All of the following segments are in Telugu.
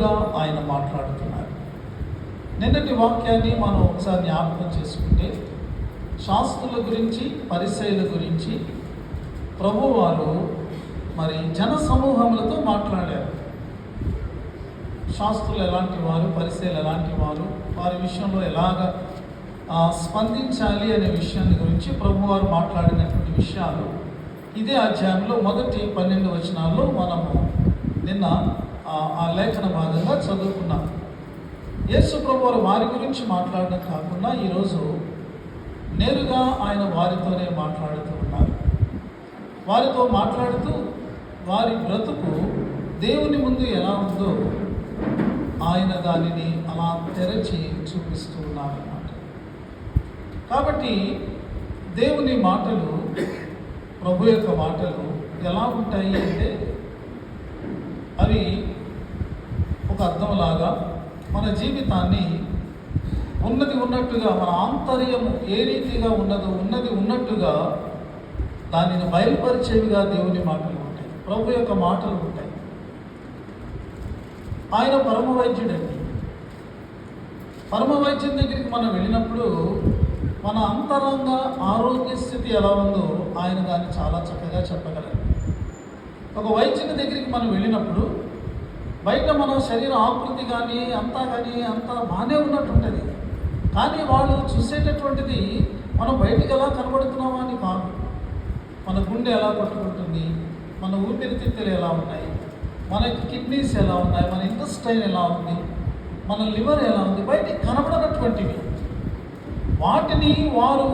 నేరుగా ఆయన మాట్లాడుతున్నారు. నిన్నటి వాక్యాన్ని మనం ఒకసారి జ్ఞాపకం చేసుకుంటే, శాస్త్రుల గురించి, పరిసయ్యుల గురించి ప్రభువారు మరి జన సమూహములతో మాట్లాడారు. శాస్త్రులు ఎలాంటి వారు, పరిసయ్యులు ఎలాంటి వారు, వారి విషయంలో ఎలాగ స్పందించాలి అనే విషయాన్ని గురించి ప్రభువారు మాట్లాడినటువంటి విషయాలు ఇదే అధ్యాయంలో మొదటి 12 వచనాల్లో మనము నిన్న ఆ లేఖన భాగంగా చదువుకున్నాం. యేసు ప్రభువారు వారి గురించి మాట్లాడడం కాకుండా ఈరోజు నేరుగా ఆయన వారితోనే మాట్లాడుతూ ఉన్నారు. వారితో మాట్లాడుతూ వారి బ్రతుకు దేవుని ముందు ఎలా ఉందో ఆయన దానిని అలా తెరచి చూపిస్తూ ఉన్నారన్నమాట. కాబట్టి దేవుని మాటలు, ప్రభు యొక్క మాటలు ఎలా ఉంటాయి అంటే, అవి ఒక అర్థంలాగా మన జీవితాన్ని ఉన్నది ఉన్నట్టుగా, మన ఆంతర్యము ఏ రీతిగా ఉన్నది ఉన్నట్టుగా దానిని బయలుపరిచేవిగా దేవుని మాటలు ఉంటాయి, ప్రభు యొక్క మాటలు ఉంటాయి. ఆయన పరమ వైద్యుడండి. పరమ వైద్యుని దగ్గరికి మనం వెళ్ళినప్పుడు మన అంతరంగ ఆరోగ్య స్థితి ఎలా ఉందో ఆయన దాన్ని చాలా చక్కగా చెప్పగలరు. ఒక వైద్యుని దగ్గరికి మనం వెళ్ళినప్పుడు బయట మన శరీర ఆకృతి కానీ అంతా బాగానే ఉన్నట్టు ఉంటుంది. కానీ వాళ్ళు చూసేటటువంటిది మనం బయటికి ఎలా కనబడుతున్నామా అని కాదు. మన గుండె ఎలా కొట్టుకుంటుంది, మన ఊపిరితిత్తులు ఎలా ఉన్నాయి, మన కిడ్నీస్ ఎలా ఉన్నాయి, మన ఇంటెస్టైన్ ఎలా ఉంది, మన లివర్ ఎలా ఉంది, బయటికి కనబడనటువంటివి. వాటిని వారు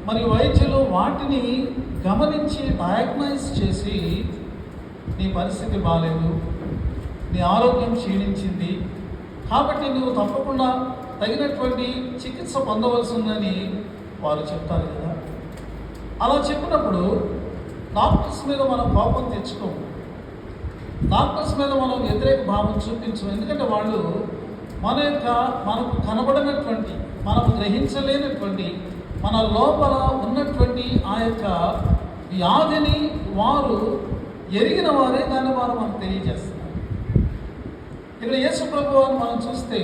మరి వైద్యులు వాటిని గమనించి డయాగ్నైజ్ చేసి, నీ పరిస్థితి బాగాలేదు, నీ ఆరోగ్యం క్షీణించింది, కాబట్టి నువ్వు తప్పకుండా తగినటువంటి చికిత్స పొందవలసి ఉందని వారు చెప్తారు కదా. అలా చెప్పినప్పుడు డాక్టర్స్ మీద మనం కోపం తెచ్చుకోము, డాక్టర్స్ మీద మనం వ్యతిరేక భావం చూపించము. ఎందుకంటే వాళ్ళు మనకు కనబడినటువంటి, మనము గ్రహించలేనటువంటి, మన లోపల ఉన్నటువంటి ఆ యొక్క వ్యాధిని వారు ఎరిగిన వారే దాన్ని వారు మనకు తెలియజేస్తారు. ఇక్కడ యేసు ప్రభువుని మనం చూస్తే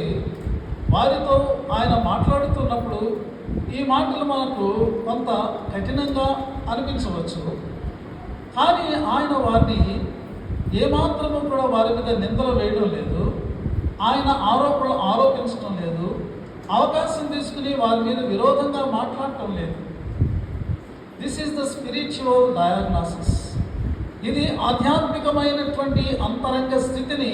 వారితో ఆయన మాట్లాడుతున్నప్పుడు ఈ మాటలు మనకు కొంత కఠినంగా అనిపించవచ్చు. కానీ ఆయన వారిని ఏమాత్రము కూడా వారి మీద నిందలు వేయడం లేదు, ఆయన ఆరోపణలు ఆరోపించడం లేదు, అవకాశం తీసుకుని వారి మీద విరోధంగా మాట్లాడటం లేదు. This is the spiritual diagnosis. ఇది ఆధ్యాత్మికమైనటువంటి అంతరంగ స్థితిని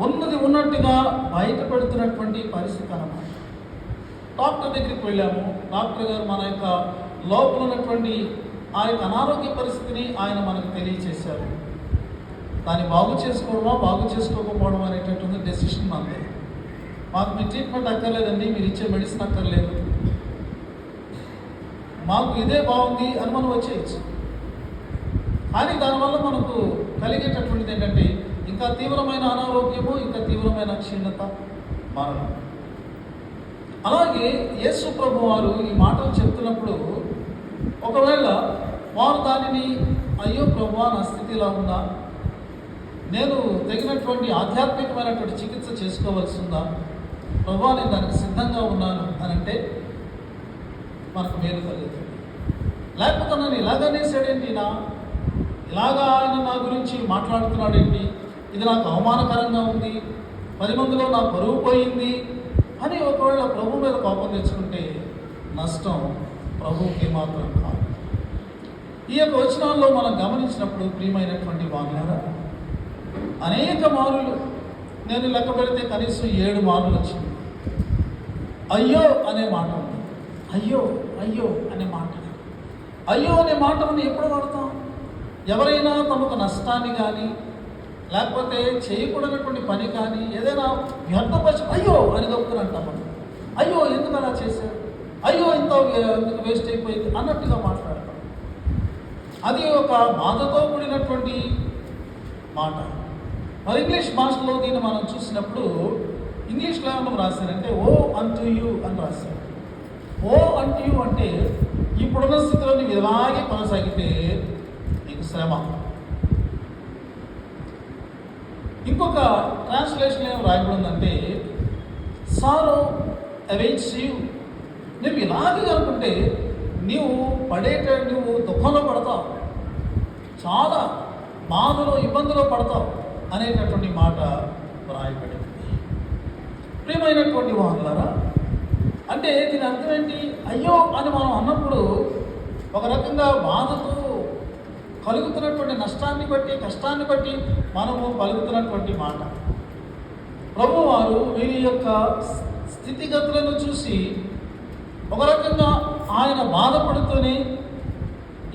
ఉన్నది ఉన్నట్టుగా బయటపెడుతున్నటువంటి పరిస్థితి అన్నమాట. డాక్టర్ దగ్గరికి వెళ్ళాము, డాక్టర్ గారు మన యొక్క లోపల ఉన్నటువంటి ఆ యొక్క అనారోగ్య పరిస్థితిని ఆయన మనకు తెలియచేశారు. దాన్ని బాగు చేసుకోవడమా బాగు చేసుకోకపోవడం అనేటటువంటి డెసిషన్ మనది. మాకు మీ ట్రీట్మెంట్ అక్కర్లేదండి, మీరు ఇచ్చే మెడిసిన్ అక్కర్లేదు, మాకు ఇదే బాగుంది అని మనం వచ్చేయచ్చు. కానీ దానివల్ల మనకు కలిగేటటువంటిది ఏంటంటే ఇంకా తీవ్రమైన అనారోగ్యము, ఇంకా తీవ్రమైన క్షీణత, మరణం. అలాగే యేసు ప్రభు వారు ఈ మాటలు చెప్తున్నప్పుడు ఒకవేళ వారు దానిని, అయ్యో ప్రభువా నా స్థితి ఇలా ఉందా, నేను తగినటువంటి ఆధ్యాత్మికమైనటువంటి చికిత్స చేసుకోవాల్సి ఉందా, ప్రభువా నేను దానికి సిద్ధంగా ఉన్నాను అని అంటే మనకు మేలు కలుగుతుంది. లేకపోతే నన్ను ఇలాగనేసాడేంటి, ఇలాగా ఆయన నా గురించి మాట్లాడుతున్నాడేంటి, ఇది నాకు అవమానకరంగా ఉంది, 10 మందిలో నా పరువు పోయింది అని ఒకవేళ ప్రభు మీద కోపం తెచ్చుకుంటే నష్టం ప్రభువుకి మాత్రం కాదు. ఈ యొక్క వచనాల్లో మనం గమనించినప్పుడు ప్రియమైనటువంటి వారులారా, అనేక మారులు, నేను లెక్క పెడితే కనీసం 7 మారులు వచ్చింది అయ్యో అనే మాట ఉంది. అయ్యో అయ్యో అనే మాట, అయ్యో అనే మాటను ఎప్పుడు వాడతాం? ఎవరైనా తమకు నష్టాన్ని కానీ లేకపోతే చేయకూడనటువంటి పని కానీ ఏదైనా వ్యర్థపరిచి అయ్యో అని గొప్పని అంటాం మనం. అయ్యో ఎందుకు అలా చేశారు, అయ్యో ఇంత ఎందుకు వేస్ట్ అయిపోయింది అన్నట్టుగా మాట్లాడతాం. అది ఒక బాధతో కూడినటువంటి మాట. మరి ఇంగ్లీష్ భాషలో దీన్ని మనం చూసినప్పుడు ఇంగ్లీష్లో ఏమన్నా రాశారంటే ఓ అంటూ యూ అని రాశారు. ఓ అంటూ యూ అంటే ఇప్పుడున్న స్థితిలో నీవు ఇలాగే కొనసాగితే నీకు శ్రమ. ఇంకొక ట్రాన్స్లేషన్ ఏం రాయబడిందంటే సారో అవేట్స్ యూ. నువ్వు ఇలాగే అనుకుంటే నువ్వు దుఃఖంలో పడతావు, చాలా బాధలో ఇబ్బందులో పడతావు అనేటటువంటి మాట రాయబడింది. ప్రియమైనటువంటి వాళ్ళారా, అంటే దీని అర్థం ఏంటి? అయ్యో అని మనం అన్నప్పుడు ఒక రకంగా బాధతో కలుగుతున్నటువంటి నష్టాన్ని బట్టి, కష్టాన్ని బట్టి మనము పలుకుతున్నటువంటి మాట. ప్రభువారు వీరి యొక్క స్థితిగతులను చూసి ఒక రకంగా ఆయన బాధపడుతూనే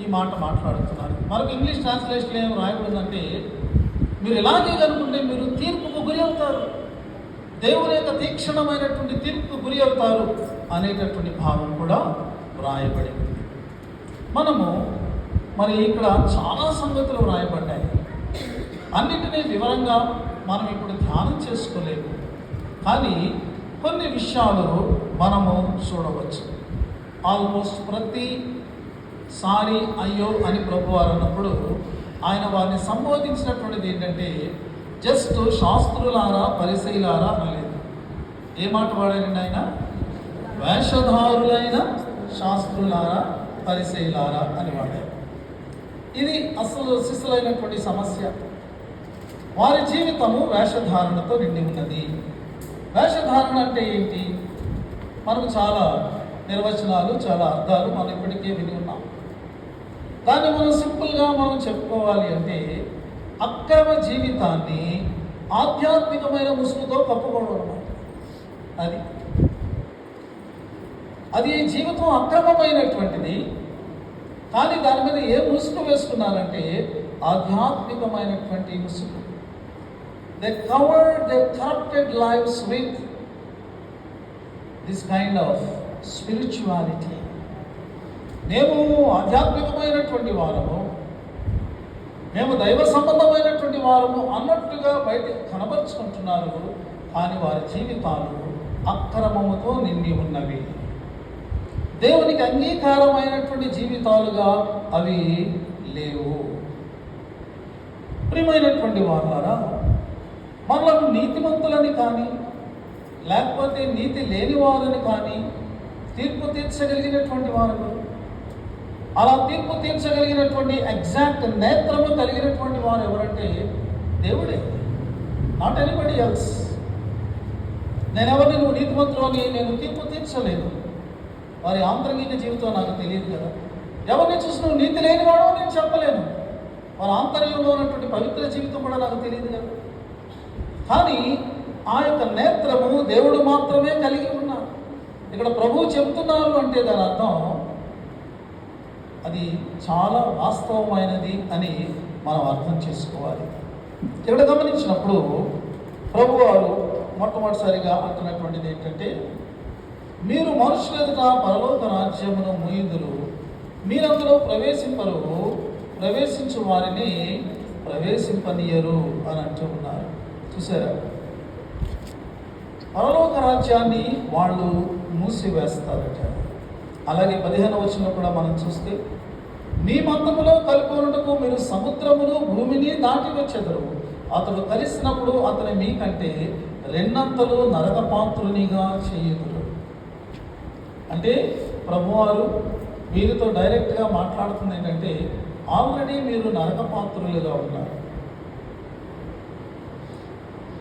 ఈ మాట మాట్లాడుతున్నారు. మనకు ఇంగ్లీష్ ట్రాన్స్లేషన్ ఏం రాయబడిందంటే మీరు ఇలాగే కనుకుంటే మీరు తీర్పుకు గురి అవుతారు, దేవుని యొక్క తీక్షణమైనటువంటి తీర్పుకు గురి అవుతారు అనేటటువంటి భావం కూడా వ్రాయబడింది. మనము మరి ఇక్కడ చాలా సంగతులు వ్రాయబడ్డాయి. అన్నిటినీ వివరంగా మనం ఇప్పుడు ధ్యానం చేసుకోలేము, కానీ కొన్ని విషయాలు మనము చూడవచ్చు. ఆల్మోస్ట్ ప్రతిసారి అయ్యో అని ప్రభువారు అన్నప్పుడు ఆయన వారిని సంబోధించినటువంటిది ఏంటంటే జస్ట్ శాస్త్రులారా పరిశీలారా అనలేదు. ఏ మాట వాడారండి ఆయన? వేషధారులైన శాస్త్రులారా పరిశీలారా అని వాడారు. ఇది అసలు శిశులైనటువంటి సమస్య. వారి జీవితము వేషధారణతో నిండి ఉన్నది. వేషధారణ అంటే ఏంటి? మనకు చాలా నిర్వచనాలు, చాలా అర్థాలు మనం ఇప్పటికే విని ఉన్నాం. దాన్ని మనం సింపుల్గా మనం చెప్పుకోవాలి అంటే అక్రమ జీవితాన్ని ఆధ్యాత్మికమైన ముసుగుతో కప్పుకోవడం అన్నమాట. అది జీవితం అక్రమమైనటువంటిది, కానీ దాని మీద ఏ ముసుగు వేసుకున్నారంటే ఆధ్యాత్మికమైనటువంటి ముసుగు. They covered their corrupted lives with this kind of spirituality. మేము ఆధ్యాత్మికమైనటువంటి వారము, మేము దైవ సంబంధమైనటువంటి వారము అన్నట్టుగా బయట కనబరుచుకుంటున్నారు, కానీ వారి జీవితాలు అక్రమముతో నిండి ఉన్నవి. దేవునికి అంగీకారమైనటువంటి జీవితాలుగా అవి లేవు. ప్రియమైనటువంటి వారులారా, మనలను నీతిమంతులని కానీ లేకపోతే నీతి లేని వారని కానీ తీర్పు తీర్చగలిగినటువంటి వారు, అలా తీర్పు తీర్చగలిగినటువంటి ఎగ్జాక్ట్ నేత్రము కలిగినటువంటి వారు ఎవరంటే దేవుడే, నాట్ ఎనీబడి ఎల్స్. నేనెవరిని నువ్వు నీతిమంతులు అని నేను తీర్పు తీర్చలేదు. వారి ఆంతరంగిక జీవితం నాకు తెలియదు కదా. ఎవరిని చూసి నువ్వు నీతి లేనివాడో నేను చెప్పలేను. వారి ఆంతర్యంలో ఉన్నటువంటి పవిత్ర జీవితం కూడా నాకు తెలియదు కదా. కానీ ఆ యొక్క నేత్రము దేవుడు మాత్రమే కలిగి ఉన్నారు. ఇక్కడ ప్రభువు చెప్తున్నారు అంటే దాని అర్థం అది చాలా వాస్తవమైనది అని మనం అర్థం చేసుకోవాలి. ఇక్కడ గమనించినప్పుడు ప్రభువారు మొట్టమొదటిసారిగా అంటున్నటువంటిది ఏంటంటే మీరు మనుషుల ఎదుట పరలోక రాజ్యమును ముయుదురు, మీరందులో ప్రవేశింపరు, ప్రవేశించు వారిని ప్రవేశింపనీయరు అని అంటూ ఉన్నారు. చూసారా? పరలోక రాజ్యాన్ని వాళ్ళు మూసివేస్తారట. అలాగే 15వ వచనంలో కూడా మనం చూస్తే మీ మందములో కలుపుకొనుటకు మీరు సముద్రమును భూమిని దాటి వచ్చెదరు, అతడు కలిసినప్పుడు అతని మీకంటే రెండంతలు నరకపాత్రునిగా చేయుదురు. అంటే ప్రభువారు వీరితో డైరెక్ట్గా మాట్లాడుతుంది ఏంటంటే ఆల్రెడీ మీరు నరకపాత్రులుగా ఉన్నారు.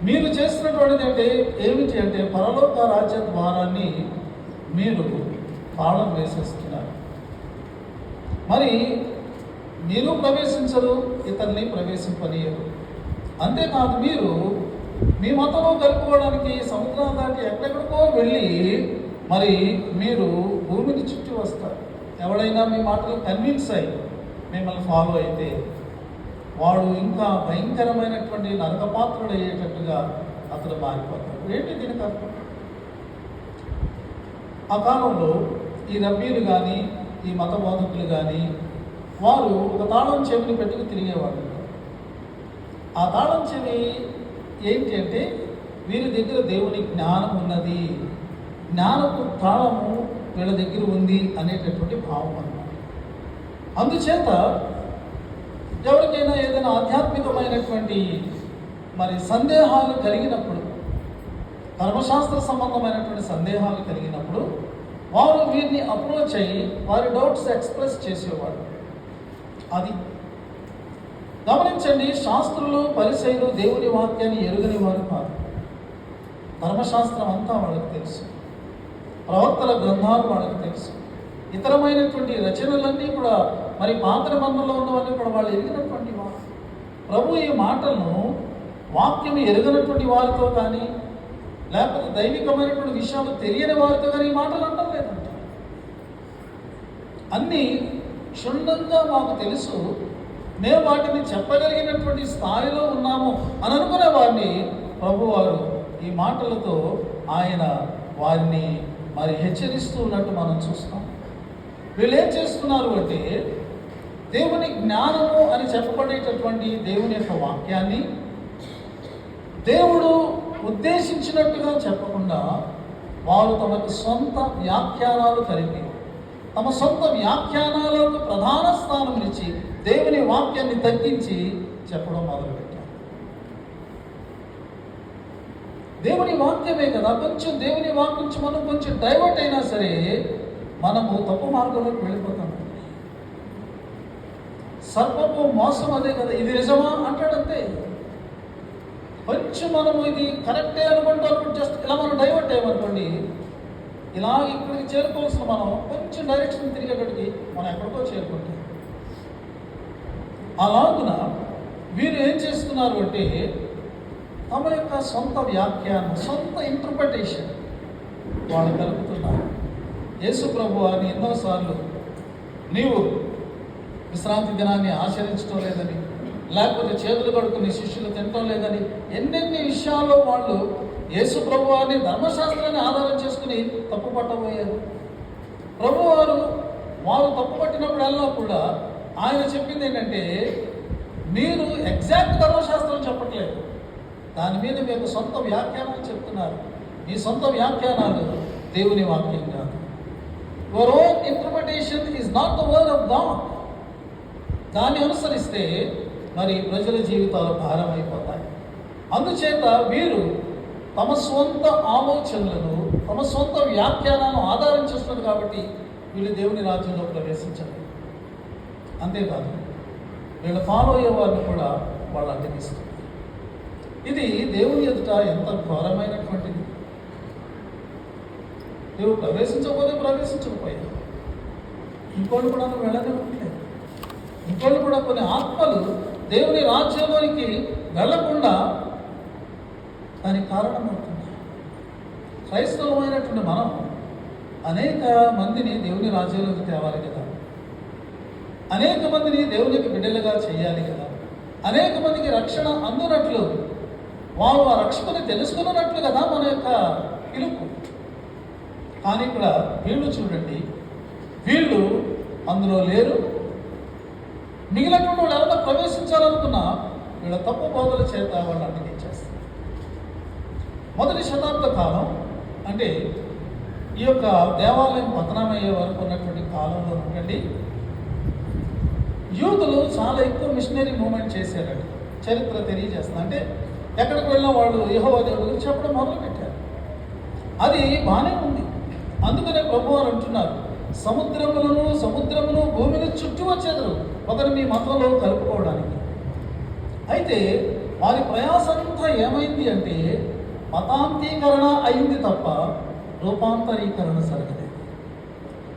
మీరు చేస్తున్నటువంటిది అంటే ఏమిటి అంటే పరలోక రాజ్య ద్వారాన్ని మీరు తాళం వేసేస్తున్నారు. మరి మీరు ప్రవేశించరు, ఇతన్ని ప్రవేశింపనీయరు. అంతేకాదు మీరు మీ మతంలో కలుపుకోవడానికి సముద్రం దాటి ఎక్కడెక్కడికో వెళ్ళి మరి మీరు భూమిని చుట్టి వస్తారు. ఎవడైనా మీ మాటలు కన్విన్స్ అయ్యి మిమ్మల్ని ఫాలో అయితే వాడు ఇంకా భయంకరమైనటువంటి నరకపాత్రుడు అయ్యేటట్టుగా అతడు మారిపోతాడు. ఏంటి దీనికి అర్థం? ఆ కాలంలో ఈ రబ్బీలు కానీ ఈ మత బోధకులు కానీ వారు ఒక తాళం చెవిని పెట్టుకు తిరిగేవాడు. ఆ తాళం చెవి ఏంటి అంటే వీరి దగ్గర దేవుని జ్ఞానం ఉన్నది, జ్ఞానపు తాళము వీళ్ళ దగ్గర ఉంది అనేటటువంటి భావం అన్నమాట. అందుచేత ఎవరికైనా ఏదైనా ఆధ్యాత్మికమైనటువంటి మరి సందేహాలు కలిగినప్పుడు, ధర్మశాస్త్ర సంబంధమైనటువంటి సందేహాలు కలిగినప్పుడు వారు వీరిని అప్రోచ్ అయ్యి వారి డౌట్స్ ఎక్స్ప్రెస్ చేసేవాడు. అది గమనించండి, శాస్త్రులు పరిసయ్యులు దేవుని వాక్యాన్ని ఎరుగని వారు కాదు. ధర్మశాస్త్రం అంతా వాళ్ళకి తెలుసు, ప్రవక్తల గ్రంథాలు వాళ్ళకి తెలుసు, ఇతరమైనటువంటి రచనలన్నీ కూడా మరి పాత నిబంధనలో ఉన్నవన్నీ కూడా వాళ్ళు ఎరిగినటువంటి వారు. ప్రభు ఈ మాటలను వాక్యం ఎరుగనటువంటి వారితో కానీ లేకపోతే దైవికమైనటువంటి విషయాలు తెలియని వారితో కానీ ఈ మాటలు అంటాం లేదంట. అన్నీ క్షుణ్ణంగా మాకు తెలుసు, మేము వాటిని చెప్పగలిగినటువంటి స్థాయిలో ఉన్నాము అని అనుకునే వారిని ప్రభువారు ఈ మాటలతో ఆయన వారిని మరి హెచ్చరిస్తూ ఉన్నట్టు మనం చూస్తాం. వీళ్ళు ఏం చేస్తున్నారు అంటే దేవుని జ్ఞానము అని చెప్పబడేటటువంటి దేవుని యొక్క వాక్యాన్ని దేవుడు ఉద్దేశించినట్టుగా చెప్పకుండా వారు తమకు సొంత వ్యాఖ్యానాలు కలిపి తమ సొంత వ్యాఖ్యానాలకు ప్రధాన స్థానం ఇచ్చి దేవుని వాక్యాన్ని తగ్గించి చెప్పడం మొదలుపెట్టారు. దేవుని వాక్యమే కదా, కొంచెం దేవుని వాక్యం నుంచి మనం కొంచెం డైవర్ట్ అయినా సరే మనము తప్పు మార్గంలోకి వెళ్ళిపోతాం. సర్పము మోసం అదే కదా, ఇది నిజమా అంటాడంతే. కొంచెం మనము ఇది కరెక్టే అనుకుంటాం, జస్ట్ ఇలా మనం డైవర్ట్ అయ్యామనుకోండి, ఇలా ఇక్కడికి చేరుకోవాల్సిన మనం కొంచెం డైరెక్షన్ తిరిగేటట్టుకి మనం ఎక్కడికో చేరుకుంటాం. అలాగున వీరు ఏం చేస్తున్నారు అంటే తమ యొక్క సొంత వ్యాఖ్యానం, సొంత ఇంటర్ప్రిటేషన్ వాళ్ళు కలుపుతున్నారు. యేసు ప్రభు అని ఎన్నోసార్లు నీవు విశ్రాంతి దినాన్ని ఆచరించడం లేదని, లేకపోతే చేతులు కడుక్కుని శిష్యులు తినటం లేదని, ఎన్నెన్ని విషయాల్లో వాళ్ళు యేసు ప్రభువారిని ధర్మశాస్త్రాన్ని ఆధారం చేసుకుని తప్పు పట్టబోయారు. ప్రభువారు వారు తప్పు పట్టినప్పుడల్లా కూడా ఆయన చెప్పింది ఏంటంటే, మీరు ఎగ్జాక్ట్ ధర్మశాస్త్రం చెప్పట్లేదు, దాని మీద మీకు సొంత వ్యాఖ్యానాలు చెప్తున్నారు. మీ సొంత వ్యాఖ్యానాలు దేవుని వాక్యం కాదు. Your own interpretation is not the word of God. దాన్ని అనుసరిస్తే మరి ప్రజల జీవితాలు భారమైపోతాయి. అందుచేత వీరు తమ సొంత ఆలోచనలను, తమ సొంత వ్యాఖ్యానాలను ఆధారం చేస్తున్నారు కాబట్టి వీళ్ళు దేవుని రాజ్యంలో ప్రవేశించారు. అంతేకాదు, వీళ్ళు ఫాలో అయ్యే వారిని కూడా వాళ్ళు అడ్డగిస్తారు. ఇది దేవుని ఎదుట ఎంత ఘోరమైనటువంటిది. నువ్వు ప్రవేశించకపోయావు, ఇంకోళ్ళు కూడా నువ్వు వెళ్ళనివ్వట్లేదు. ఇంకోళ్ళు కూడా కొన్ని ఆత్మలు దేవుని రాజ్యంలోనికి వెళ్లకుండా దానికి కారణమవుతుంది. క్రైస్తవమైనటువంటి మనం అనేక మందిని దేవుని రాజ్యంలోకి తేవాలి కదా, అనేక మందిని దేవునికి బిడ్డలుగా చేయాలి కదా, అనేక మందికి రక్షణ అందునట్లు వారు ఆ రక్షకుని తెలుసుకున్నట్లు కదా మన యొక్క పిలుపు. కానీ ఇక్కడ వీళ్ళు చూడండి, వీళ్ళు అందులో లేరు. మిగిలినటువంటి వాళ్ళు ఎవరైనా ప్రవేశించాలనుకున్నా వీళ్ళ తప్పు బోధల చేత వాళ్ళు అడ్డగించేస్తారు. మొదటి శతాబ్ద కాలం అంటే ఈ యొక్క దేవాలయం పతనమయ్యే వరకు ఉన్నటువంటి కాలంలో ఉండండి, యూదులు చాలా ఎక్కువ మిషనరీ మూవ్మెంట్ చేశారండి. చరిత్ర తెలియజేస్తుంది. అంటే ఎక్కడికి వెళ్ళినా వాళ్ళు యెహోవా దేవుడి గురించి చెప్పడం మొదలుపెట్టారు. అది బాగానే ఉంది. అందుకనే ప్రభువారు అంటున్నారు, సముద్రమును భూమిని చుట్టూ వచ్చేదరు ఒకరు మీ మతంలో కలుపుకోవడానికి. అయితే వారి ప్రయాసంతా ఏమైంది అంటే మతాంతీకరణ అయింది తప్ప రూపాంతరీకరణ జరగలేదు.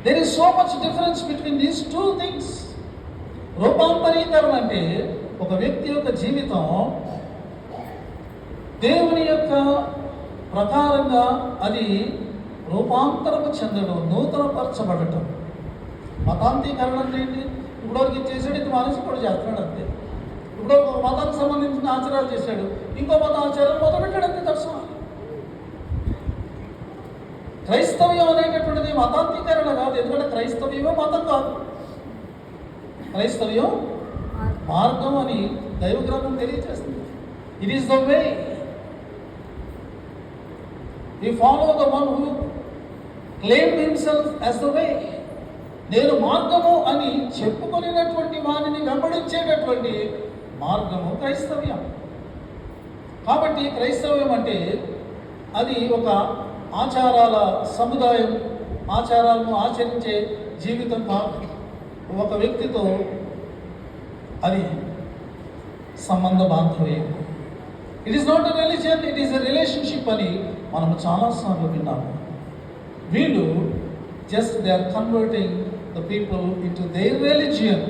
There is so much difference between these two things. రూపాంతరీకరణ అంటే ఒక వ్యక్తి యొక్క జీవితం దేవుని యొక్క ప్రకారంగా అది రూపాంతరము చెందడం, నూతనపరచబడటం. మతాంతీకరణ అంటే ఏంటి? ఇప్పటివరకు చేసాడు, ఇది మానేసి కూడా చేస్తున్నాడు అంతే. ఇప్పుడు ఒక మతానికి సంబంధించిన ఆచారాలు చేశాడు, ఇంకో మత ఆచారాలు మొదలుపెట్టాడు అంతే. దర్శనం క్రైస్తవ్యం అనేటటువంటిది మతాంతీకరణ కాదు. ఎందుకంటే క్రైస్తవ్యమే మతం కాదు, క్రైస్తవ్యం మార్గం అని దైవ గ్రంథం తెలియజేస్తుంది. It is the way. We follow the one who claimed himself as the way. నేను మార్గము అని చెప్పుకొనినటువంటి వారిని వెంబడించేటటువంటి మార్గము క్రైస్తవ్యం. కాబట్టి క్రైస్తవ్యం అంటే అది ఒక ఆచారాల సముదాయం, ఆచారాలను ఆచరించే జీవితం కాదు. ఒక వ్యక్తితో అది సంబంధ బాంధవ్యం. It is not a religion, it is a relationship అని మనము చాలాసార్లు విన్నాము. వీళ్ళు just they are converting the people into their religion.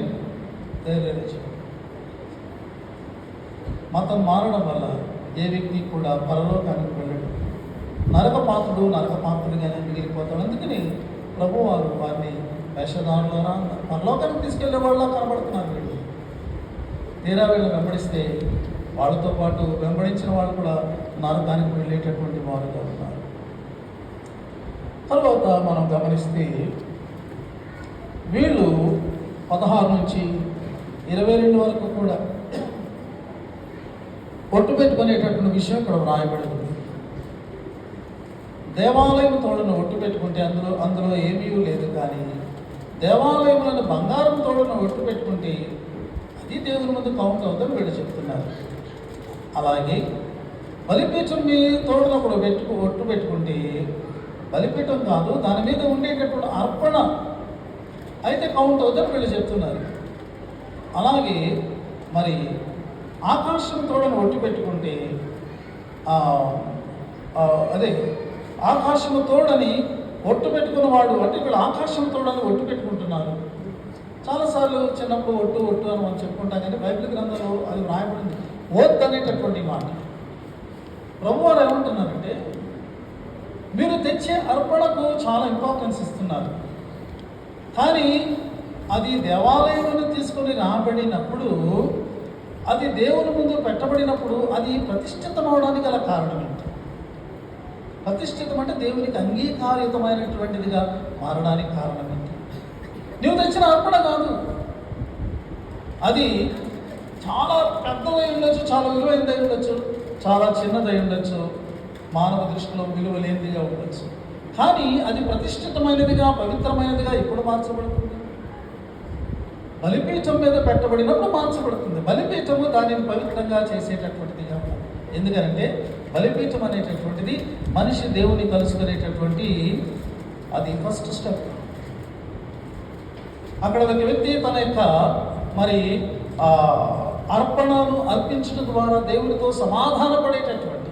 మతం మారడం వల్ల ఏ వ్యక్తి కూడా పరలోకానికి వెళ్ళడు. నరకపాత్రుడిగానే మిగిలిపోతాడు. అందుకని ప్రభు వారు వారిని వేషధారుల ద్వారా పరలోకానికి తీసుకెళ్లే వాళ్ళ కనబడుతున్నారు. వీళ్ళు తీరా వీళ్ళు వెంబడిస్తే వాళ్ళతో పాటు వెంబడించిన వాళ్ళు కూడా నరకానికి వెళ్ళేటటువంటి వారుగా ఉన్నారు. తర్వాత మనం గమనిస్తే వీళ్ళు 16 నుంచి 22 వరకు కూడా ఒట్టు పెట్టుకునేటటువంటి విషయం ఇక్కడ వ్రాయబడింది. దేవాలయం తోడును ఒట్టు పెట్టుకుంటే అందులో ఏమీ లేదు, కానీ దేవాలయంలోని బంగారం తోడును ఒట్టు పెట్టుకుంటే అది దేవుని ముందు కౌంట్ అవుతుందని వీళ్ళు చెప్తున్నారు. అలాగే బలిపీఠం మీ తోడున కూడా ఒట్టు పెట్టుకుంటే బలిపీఠం కాదు, దాని మీద ఉండేటటువంటి అర్పణ అయితే కౌంట్ అవుతుందని వీళ్ళు చెప్తున్నారు. అలాగే మరి ఆకాశం తోడని ఒట్టు పెట్టుకుంటే అదే ఆకాశము తోడని ఒట్టు పెట్టుకున్నవాడు అంటే ఇక్కడ ఆకాశం తోడని ఒట్టు పెట్టుకుంటున్నారు. చాలాసార్లు చిన్నప్పుడు ఒట్టు అని మనం చెప్పుకుంటాం, కానీ బైబిల్ గ్రంథంలో అది వ్రాయబడింది ఓత్ అనేటటువంటి మాట. ప్రభు వారు ఏమంటున్నారంటే మీరు తెచ్చే అర్పణకు చాలా ఇంపార్టెన్స్ ఇస్తున్నారు, కానీ అది దేవాలయంలో తీసుకొని రాబడినప్పుడు, అది దేవుని ముందు పెట్టబడినప్పుడు అది ప్రతిష్ఠితం అవడానికి గల కారణం ఏంటి? ప్రతిష్ఠితం అంటే దేవునికి అంగీకారితమైనటువంటిదిగా మారడానికి కారణం ఏంటి? నువ్వు తెచ్చిన అర్పణ కాదు, అది చాలా పెద్దదై ఉండొచ్చు, చాలా విలువైనదై ఉండొచ్చు, చాలా చిన్నదై ఉండొచ్చు, మానవ దృష్టిలో విలువ లేనిదిగా ఉండొచ్చు, కానీ అది ప్రతిష్ఠితమైనదిగా పవిత్రమైనదిగా ఎప్పుడు మార్చబడుతుంది? బలిపీఠం మీద పెట్టబడినప్పుడు మార్చబడుతుంది. బలిపీఠము దానిని పవిత్రంగా చేసేటటువంటిదిగా ఉంటుంది. ఎందుకంటే బలిపీఠం అనేటటువంటిది మనిషి దేవుని కలుసుకునేటటువంటి అది ఫస్ట్ స్టెప్. అక్కడ ఒక వ్యక్తి తన యొక్క మరి అర్పణను అర్పించడం ద్వారా దేవునితో సమాధానపడేటటువంటి,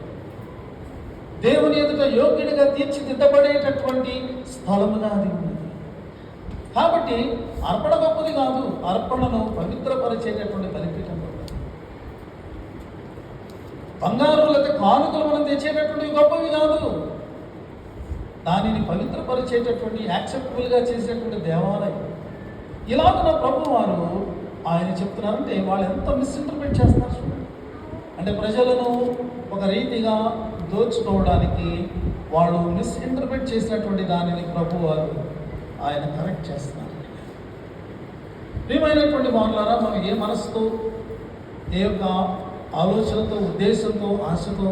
దేవుని ఎదుట యోగ్యుడిగా తీర్చిదిద్దబడేటటువంటి స్థలముగా అది ఉన్నది. కాబట్టి అర్పణ గొప్పది కాదు, అర్పణను పవిత్రపరిచేటటువంటి బలిపీఠం. బంగారు లేదా కానుకలు మనం తెచ్చేటటువంటి గొప్పవి కాదు, దానిని పవిత్రపరిచేటటువంటి యాక్సెప్టబుల్గా చేసేటువంటి దేవాలయం. ఇలాగ ప్రభు వారు ఆయన చెప్తున్నారంటే వాళ్ళు ఎంత మిస్ఇంటర్ప్రిట్ చేస్తున్నారు చూడండి. అంటే ప్రజలను ఒక రీతిగా దోచుకోవడానికి వాళ్ళు మిస్ఇంటర్ప్రిట్ చేసినటువంటి దానిని ప్రభు వారు ఆయన కరెక్ట్ చేస్తున్నారు. ప్రియమైనటువంటి వారులారా, మనం ఏ మనసుతో, ఏ యొక్క ఆలోచనతో, ఉద్దేశంతో, ఆశతో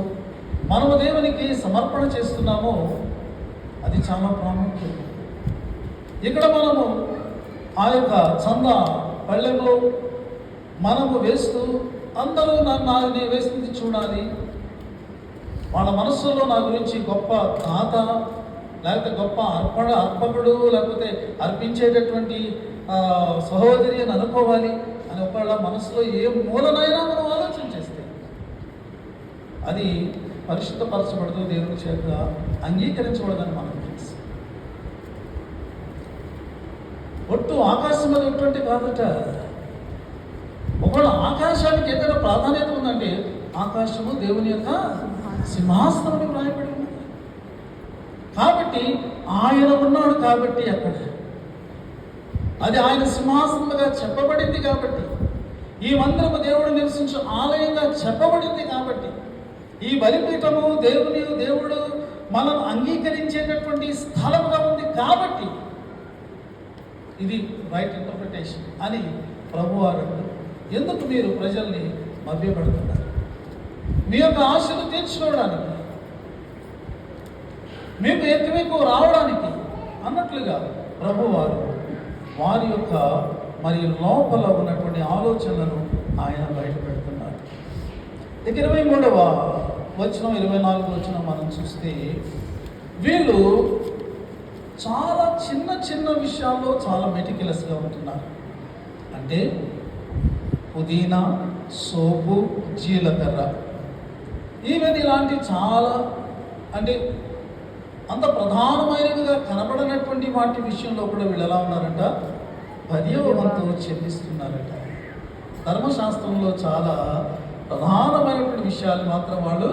మనము దేవునికి సమర్పణ చేస్తున్నామో అది చాలా ప్రాముఖ్యం. ఇక్కడ మనము ఆ యొక్క చంద పళ్ళెంలో మనము వేస్తూ అందరూ నన్ను వేస్తుంది చూడాలి, వాళ్ళ మనస్సులో నా గురించి గొప్ప దాత, లేకపోతే గొప్ప అర్పకుడు, లేకపోతే అర్పించేటటువంటి సహోదరి అని అనుకోవాలి అని ఒకళ్ళ మనసులో ఏ మూలనైనా మనం ఆలోచన చేస్తే అది పరిశుద్ధపరచబడదు, దేవుని చేత అంగీకరించబడదని మనం తెలుసు. ఒట్టు ఆకాశం మీద ఒట్టు కాదట. ఒకవేళ ఆకాశానికి ఏదైనా ప్రాధాన్యత ఉందంటే ఆకాశము దేవుని యొక్క సింహాసనం రాయబడి ఉంది. కాబట్టి ఆయన ఉన్నాడు, కాబట్టి అక్కడ అది ఆయన సింహాసనంగా చెప్పబడింది, కాబట్టి ఈ మందిరము దేవుడు నివసించే ఆలయంగా చెప్పబడింది, కాబట్టి ఈ బలిపీఠము దేవుడు మనం అంగీకరించేటటువంటి స్థలముగా ఉంది, కాబట్టి ఇది రైట్ ఇంటర్ప్రిటేషన్ అని ప్రభువారు. ఎందుకు మీరు ప్రజల్ని మభ్యపడుతున్నారు? మీ యొక్క ఆశను తీర్చుకోవడానికి, మీకు ఎక్కువ రావడానికి అన్నట్లుగా ప్రభువారు వారి యొక్క మరి లోపల ఉన్నటువంటి ఆలోచనలను ఆయన బయట పెడుతున్నారు. ఇక 23వ వచనం 24వ వచనం మనం చూస్తే వీళ్ళు చాలా చిన్న చిన్న విషయాల్లో చాలా మెటిక్యులస్గా ఉంటున్నారు. అంటే పుదీనా, సోపు, జీలకర్ర, ఈవెన్ ఇలాంటి చాలా అంటే అంత ప్రధానమైనవిగా కనబడినటువంటి వాటి విషయంలో కూడా వీళ్ళు ఎలా ఉన్నారంట, 10వ వంతు చెల్లిస్తున్నారట. ధర్మశాస్త్రంలో చాలా ప్రధానమైనటువంటి విషయాలు మాత్రం వాళ్ళు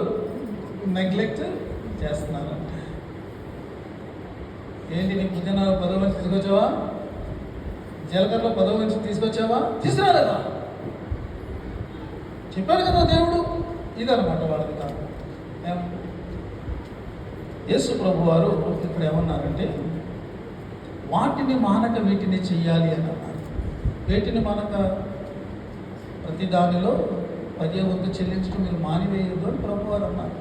నెగ్లెక్ట్ చేస్తున్నారంట. ఏంటి, నీ పుదీనా 10వ వంతు తీసుకొచ్చావా, జీలకర్రలో 10వ వంతు తీసుకొచ్చావా, తీసుకురాలేదా, చెప్పాడు కదా దేవుడు. ఇదనమాట వాళ్ళది కాదు. యేసు ప్రభు వారు ఇప్పుడు ఏమన్నారంటే, వాటిని మానక వీటిని చెయ్యాలి అని అన్నారు. వీటిని మానక ప్రతి దానిలో 10వ వంతు చెల్లించడం మీరు మానివేయద్దు అని ప్రభు వారు అన్నారు.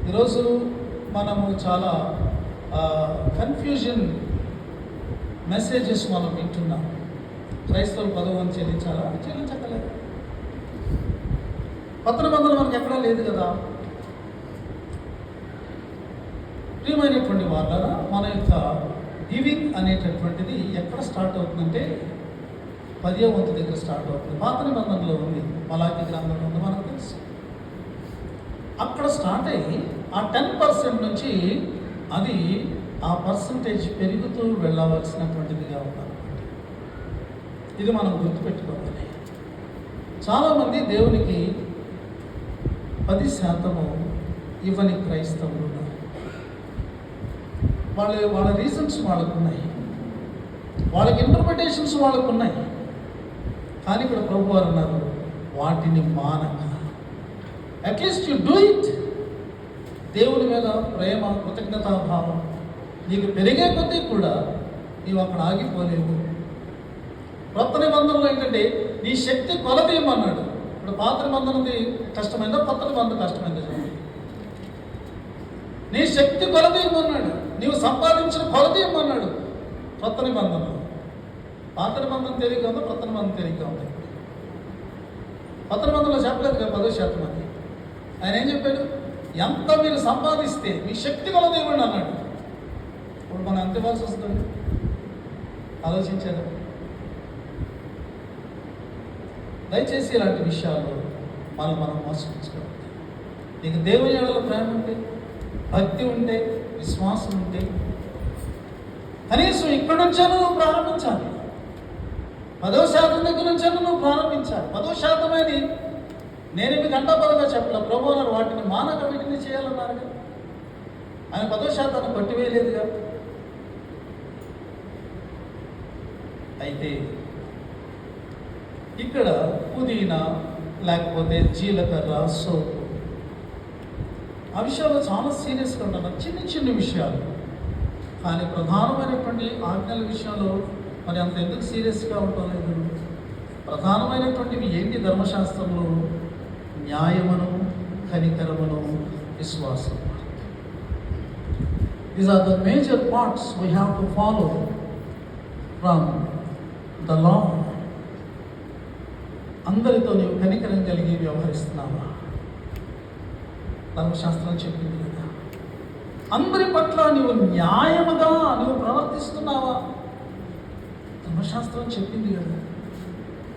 ఈరోజు మనము చాలా కన్ఫ్యూజన్ మెసేజెస్ మనం వింటున్నాం. క్రైస్తవులు 10వ వంతు చెల్లించాలా, చెల్లించక్కలేదు. కొత్త నిబంధనలు మనకి ఎక్కడా లేదు కదా. ప్రియమైనటువంటి వాళ్ళ మన యొక్క గివింగ్ అనేటటువంటిది ఎక్కడ స్టార్ట్ అవుతుందంటే 10వ వంతు దగ్గర స్టార్ట్ అవుతుంది. పాత నిబంధనలో ఉంది, మలాకి గ్రంథంలో ఉంది, మనకు తెలుసు. అక్కడ స్టార్ట్ అయ్యి ఆ 10% నుంచి అది ఆ పర్సంటేజ్ పెరుగుతూ వెళ్ళవలసినటువంటిదిగా ఉందన్నమాట. ఇది మనం గుర్తుపెట్టుకోవాలి. చాలామంది దేవునికి 10% ఇవ్వని క్రైస్తవులు ఉన్నారు. వాళ్ళ రీజన్స్ వాళ్ళకు ఉన్నాయి, వాళ్ళకి ఇంటర్ప్రిటేషన్స్ వాళ్ళకు ఉన్నాయి. కానీ ఇక్కడ ప్రభు వారు అన్నారు, వాటిని మానక అట్లీస్ట్ యు డూ ఇట్. దేవుని మీద ప్రేమ, కృతజ్ఞతాభావం నీకు పెరిగే కొద్దీ కూడా నీవు అక్కడ ఆగిపోలేవు. కొత్త నిబంధనలో ఏంటంటే నీ శక్తి కొలతీయమన్నాడు. ఇప్పుడు పాత నిబంధనది కష్టమైందా, కొత్త నిబంధన కష్టమైందా చూడండి. నీ శక్తి కొలతీయమన్నాడు, నీవు సంపాదించిన కొలతీయమన్నాడు కొత్త నిబంధనలో. పాత నిబంధన తేలిగ్గా ఉందా, కొత్త నిబంధన తేలిగ్గా ఉంది. కొత్త నిబంధనలో చెప్పలేదు కదా 10% అని. ఆయన ఏం చెప్పాడు, ఎంత మీరు సంపాదిస్తే మీ శక్తి కొలతీయమని అన్నాడు. ఇప్పుడు మనం ఎంత ఇవ్వాల్సి వస్తుంది ఆలోచించారు. దయచేసి ఇలాంటి విషయాల్లో మనం మోసగించుకోవాలి. నీకు దేవుని ఎడల ప్రేమ ఉంటే, భక్తి ఉంటే, విశ్వాసం ఉంటే కనీసం ఇక్కడ నుంచైనా నువ్వు ప్రారంభించాలి. 10% దగ్గర నుంచైనా నువ్వు ప్రారంభించాలి. 10% అని నేను మీకు గంటాపరంగా చెప్పలే. ప్రభు గారు వాటిని మానక వీటిని చేయాలన్నారు కదా. ఆయన 10% కొట్టివేయలేదుగా. అయితే ఇక్కడ పుదీనా లేకపోతే జీలకర్ర, సోపు, ఆ విషయాల్లో చాలా సీరియస్గా ఉంటున్నారు. చిన్న చిన్న విషయాలు, కానీ ప్రధానమైనటువంటి ఆజ్ఞల విషయంలో మరి అంత ఎందుకు సీరియస్గా ఉండలేదు? ప్రధానమైనటువంటివి ఏంటి ధర్మశాస్త్రంలో? న్యాయమును, కనికరమును, విశ్వాసం. These are the major parts we have to follow from the law. అందరితో నీవు కనికరం కలిగి వ్యవహరిస్తున్నావా? ధర్మశాస్త్రం చెప్పింది కదా. అందరి పట్ల నీవు న్యాయముగా నీవు ప్రవర్తిస్తున్నావా? ధర్మశాస్త్రం చెప్పింది కదా.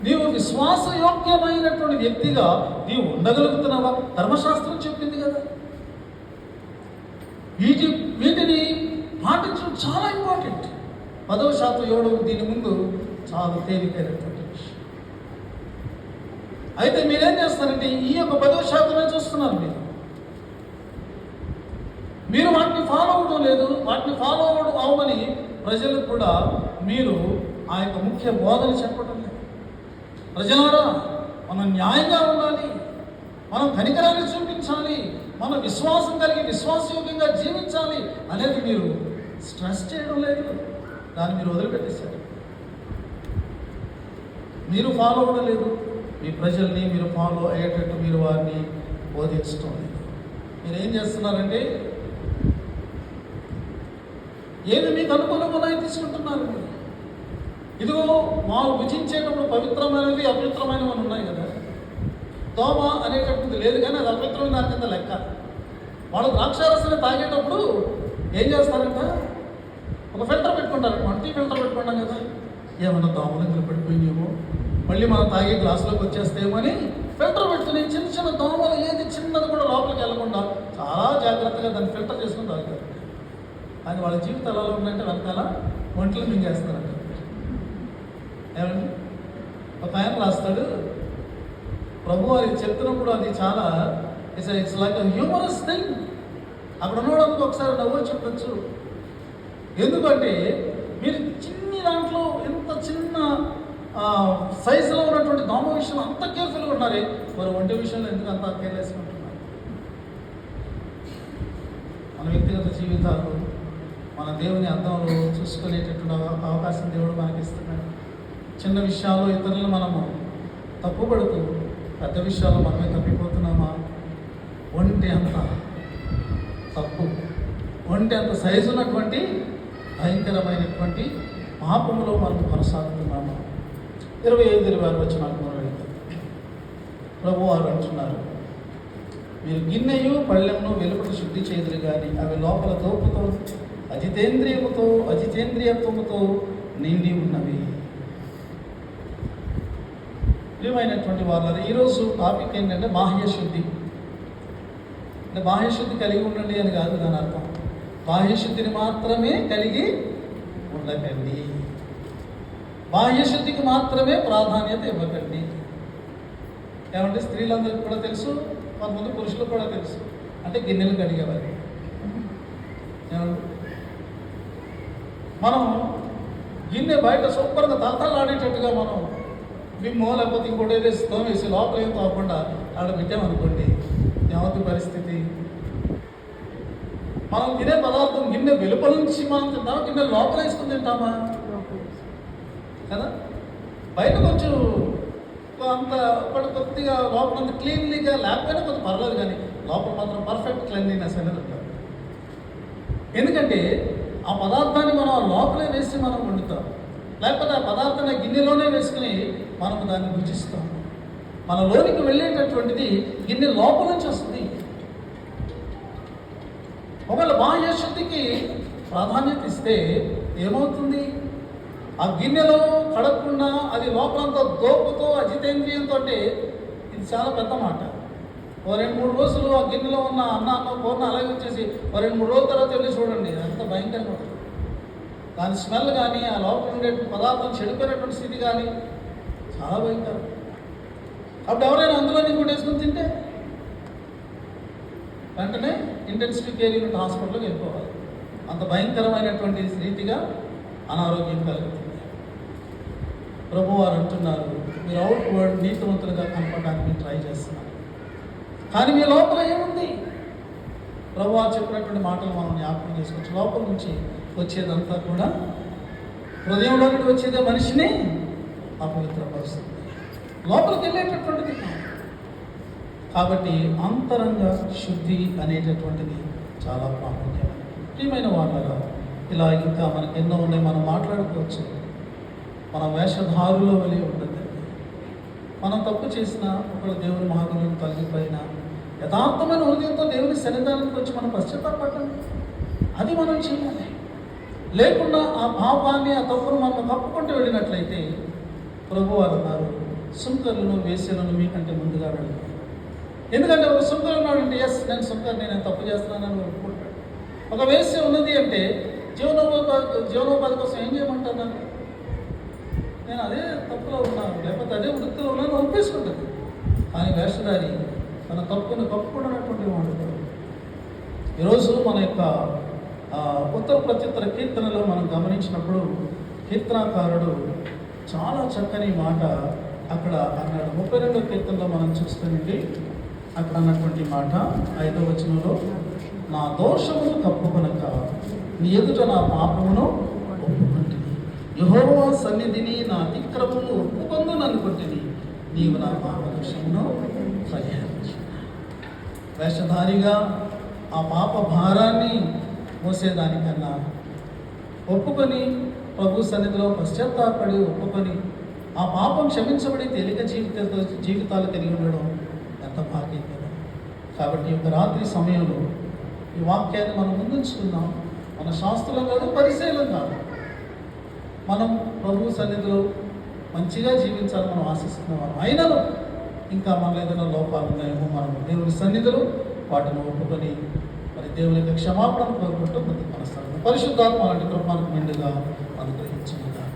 నీవు విశ్వాసయోగ్యమైనటువంటి వ్యక్తిగా నీవు ఉండగలుగుతున్నావా? ధర్మశాస్త్రం చెప్పింది కదా. వీటిని పాటించడం చాలా ఇంపార్టెంట్. 10% ఇవ్వడం దీని ముందు చాలా తేలికైనటువంటి విషయం. అయితే మీరేం చేస్తారంటే ఈ యొక్క 10% చూస్తున్నారు. మీరు వాటిని ఫాలో అవ్వడం లేదు. వాటిని ఫాలో అవ్వమని ప్రజలకు కూడా మీరు ఆ యొక్క ముఖ్య బోధన చెప్పడం లేదు. ప్రజలారా, మనం న్యాయంగా ఉండాలి, మనం కనికరాన్ని చూపించాలి, మనం విశ్వాసం కలిగి విశ్వాసయోగ్యంగా జీవించాలి అనేది మీరు స్ట్రెస్ చేయడం లేదు. దాన్ని మీరు వదిలిపెట్టేశారు. మీరు ఫాలో అవ్వడం లేదు. మీ ప్రజల్ని మీరు ఫాలో అయ్యేటట్టు మీరు వారిని బోధించడం లేదు. మీరు ఏం చేస్తున్నారంటే ఏమి మీకు అనుకూలమున్నాయి తీసుకుంటున్నారు. మీరు ఇదిగో వారు భుజించేటప్పుడు పవిత్రమైనవి అపవిత్రమైనవి ఉన్నాయి కదా. దోమ అనేటటువంటిది లేదు, కానీ అది అపవిత్రమైన దాని కింద లెక్క. వాళ్ళు ద్రాక్షారసాన్ని తాగేటప్పుడు ఏం చేస్తారంట, ఒక ఫిల్టర్ పెట్టుకుంటారు, టీ ఫిల్టర్ పెట్టుకుంటాం కదా, ఏమన్నా దోమలు నిలబడిపోయినాయేమో, మళ్ళీ మనం తాగే గ్లాసులోకి వచ్చేస్తేమో అని ఫిల్టర్ పెట్టుకుని చిన్న చిన్న దోమలు ఏది చిన్నది కూడా లోపలికి వెళ్ళకుండా చాలా జాగ్రత్తగా దాన్ని ఫిల్టర్ చేసుకుని తాగుతారు. కానీ వాళ్ళ జీవితాలు ఎలా ఉందంటే వెనకాల ఒంట్లు మింగేస్తారంట. ఏమండి, ఒక ఆయన రాస్తాడు, ప్రభు వారికి చెప్తున్నప్పుడు అది చాలా ఇట్స్ లైక్ హ్యూమరస్ థింగ్. అక్కడ ఉన్నవాళ్ళకి ఒకసారి నవ్వు చెప్పచ్చు. ఎందుకంటే మీరు చిన్ని దాంట్లో ఎంత చిన్న సైజులో ఉన్నటువంటి దోమ విషయంలో అంత కేర్ఫుల్గా ఉన్నారే, మరి ఒంటి విషయంలో ఎందుకు అంత కేర్లెస్గా ఉంటున్నారు? మన వ్యక్తిగత జీవితాలు మన దేవుని అర్థంలో చూసుకునేటటువంటి అవకాశం దేవుడు మనకి ఇస్తున్నాడు. చిన్న విషయాల్లో ఇతరులను మనము తప్పుపడుతూ పెద్ద విషయాల్లో మనమే తప్పిపోతున్నామా? ఒంటి అంత తప్పు, ఒంటి అంత సైజు ఉన్నటువంటి భయంకరమైనటువంటి పాపములో మనం కొనసాగుతున్నాము. 25-26 వచనాలు మొదలెడతారు. ప్రభు వారు అంటున్నారు, మీరు గిన్నెయు పళ్ళెమును వెలుపట శుద్ధి చేదురు కానీ అవి లోపల దోపుతో అజితేంద్రియత్వముతో నిండి ఉన్నవి. ప్రియమైనటువంటి వాళ్ళ ఈరోజు టాపిక్ ఏంటంటే బాహ్యశుద్ధి. అంటే బాహ్యశుద్ధి కలిగి ఉండండి అని కాదు దాని అర్థం. బాహ్యశుద్ధిని మాత్రమే కలిగి ఉండకండి, బాహ్యశుద్ధికి మాత్రమే ప్రాధాన్యత ఇవ్వకండి. ఏమంటే స్త్రీలందరికీ కూడా తెలుసు, కొంతమంది పురుషులకు కూడా తెలుసు, అంటే గిన్నెలు కడిగేవారు. మనం గిన్నె బయట సూపర్గా తలతలాడేటట్టుగా మనం విమ్మో లేకపోతే ఇంకోటి ఏదో తోమేసి లోపల ఏం తోకుండా ఆడ పెట్టామనుకోండి, ఏమవుతుంది పరిస్థితి? మనం తినే పదార్థం గిన్నె వెలుపల నుంచి మనం తింటామా, గిన్నె లోపల వేసుకుని తింటామా? కదా, బయట కొంచెం అంత కొద్దిగా లోపల అంత క్లీన్లీగా లేకపోయినా కొంచెం పర్లేదు, కానీ లోపల మాత్రం పర్ఫెక్ట్ క్లీన్లీనెస్ అనేది ఉంటుంది. ఎందుకంటే ఆ పదార్థాన్ని మనం లోపలే వేసి మనం వండుతాం, లేకపోతే ఆ పదార్థాన్ని గిన్నెలోనే వేసుకుని మనం దాన్ని రుచిస్తాం. మన లోనికి వెళ్ళేటటువంటిది గిన్నె లోపల నుంచి వస్తుంది. ఒకవేళ బాహ్య శుద్ధికి ప్రాధాన్యత ఇస్తే ఏమవుతుంది? ఆ గిన్నెలో కడగకుండా అది లోపలంతా దోపుతో అజితేంద్రియంతో, ఇది చాలా పెద్ద మాట. 2-3 రోజులు ఆ గిన్నెలో ఉన్న అన్న కూర అలాగే వచ్చేసి 2-3 రోజుల తర్వాత వెళ్ళి చూడండి, అంత భయంకరంగా ఉంటుంది. దాని స్మెల్ కానీ ఆ లోపల ఉండే పదార్థం చెడిపోయినటువంటి స్థితి కానీ చాలా భయంకరం. అప్పుడు ఎవరైనా అందులో ఇంకోటి వేసుకుని తింటే వెంటనే ఇంటెన్సివ్ కేర్ యూనిట్ హాస్పిటల్కి వెళ్ళిపోవాలి. అంత భయంకరమైనటువంటి రీతిగా అనారోగ్యం కలుగుతుంది. ప్రభు వారు అంటున్నారు, మీరు అవుట్ వర్డ్ నీతివంతులుగా కనపడడానికి మీరు ట్రై చేస్తున్నారు, కానీ మీ లోపల ఏముంది? ప్రభు వారు చెప్పినటువంటి మాటలు మనం జ్ఞాపకం చేసుకోవచ్చు. లోపల నుంచి వచ్చేదంతా కూడా హృదయంలో నుండి వచ్చేదే మనిషిని అపవిత్రపరుస్తుంది, లోపలికి వెళ్ళేటటువంటిది. కాబట్టి అంతరంగ శుద్ధి అనేటటువంటిది చాలా ప్రాముఖ్యమైనది. ప్రియమైన వాళ్ళగా ఇలా ఇంకా మనకు ఎన్నో ఉన్నాయి, మనం మాట్లాడుకోవచ్చు. మన వేషధారులో వలె ఉండదండి. మనం తప్పు చేసిన ఒకళ్ళు దేవుని మహాగుణం తల్లిపోయినా యథార్థమైన హృదయంతో దేవుని సన్నిధానానికి వచ్చి మనం పశ్చాత్తాపడండి, అది మనం చేయాలి. లేకుండా ఆ పాపాన్ని ఆ తప్పును మనం కప్పుకుంటూ వెళ్ళినట్లయితే ప్రభు వారు అన్నారు, సుంకరులను వేశ్యలను మీకంటే ముందుగా వెళ్ళాలి. ఎందుకంటే ఒక సుంకరు ఉన్నాడంటే ఎస్ నేను సుంకరు, నేను తప్పు చేస్తున్నానని ఒప్పుకుంటాడు. ఒక వేశ్య ఉన్నది అంటే జీవనోపాధి కోసం ఏం చేయమంటారు నన్ను, నేను అదే తప్పులో ఉన్నాను లేకపోతే అదే వృత్తిలో ఉన్నాను ఒప్పేసుకుంటుంది. కానీ వేషధారి తన తప్పును కప్పుకున్నటువంటి వాడు. ఈరోజు మన యొక్క ఉత్తర ప్రత్యుత్తర కీర్తనలో మనం గమనించినప్పుడు కీర్తనాకారుడు చాలా చక్కని మాట అక్కడ అన్నాడు. 32వ కీర్తనలో మనం చూస్తానండి, అక్కడ అన్నటువంటి మాట 5వ వచనంలో, నా దోషమును కప్పుకొనక నీ ఎదుట నా పాపమును ఒప్పుకుంటుంది, యెహోవా సన్నిధిని నా అతిక్రమమును ఒప్పుకొందును అనుకుంటుంది, నీవు నా పాప దోషమును పరిహరించు. వేషధారిగా ఆ పాప భారాన్ని మోసేదానికన్నా ఒప్పుకొని ప్రభు సన్నిధిలో పశ్చాత్తాపడి ఒప్పుకొని ఆ పాపం క్షమించబడి తేలిక జీవితాలు కలిగి ఉండడం ఎంత భాగ్యం కదా. కాబట్టి ఈ యొక్క రాత్రి సమయంలో ఈ వాక్యాన్ని మనం ముందుంచుకుందాం. మన శాస్త్రం కాదు, పరిశీలన కాదు, మనం ప్రభు సన్నిధిలో మంచిగా జీవించాలని మనం ఆశిస్తున్నాం. అయినను ఇంకా మనలో ఏదైనా లోపాలు ఉన్నాయేమో మనం దేవుని సన్నిధిలో వాటిని ఒప్పుకొని మరి దేవుని యొక్క క్షమాపణ కోరుకుంటూ ముందుకు కొనసాగుతాం. పరిశుద్ధాత్మ అలాంటి కృప మనకు మెండుగా అనుగ్రహించుకుందాం.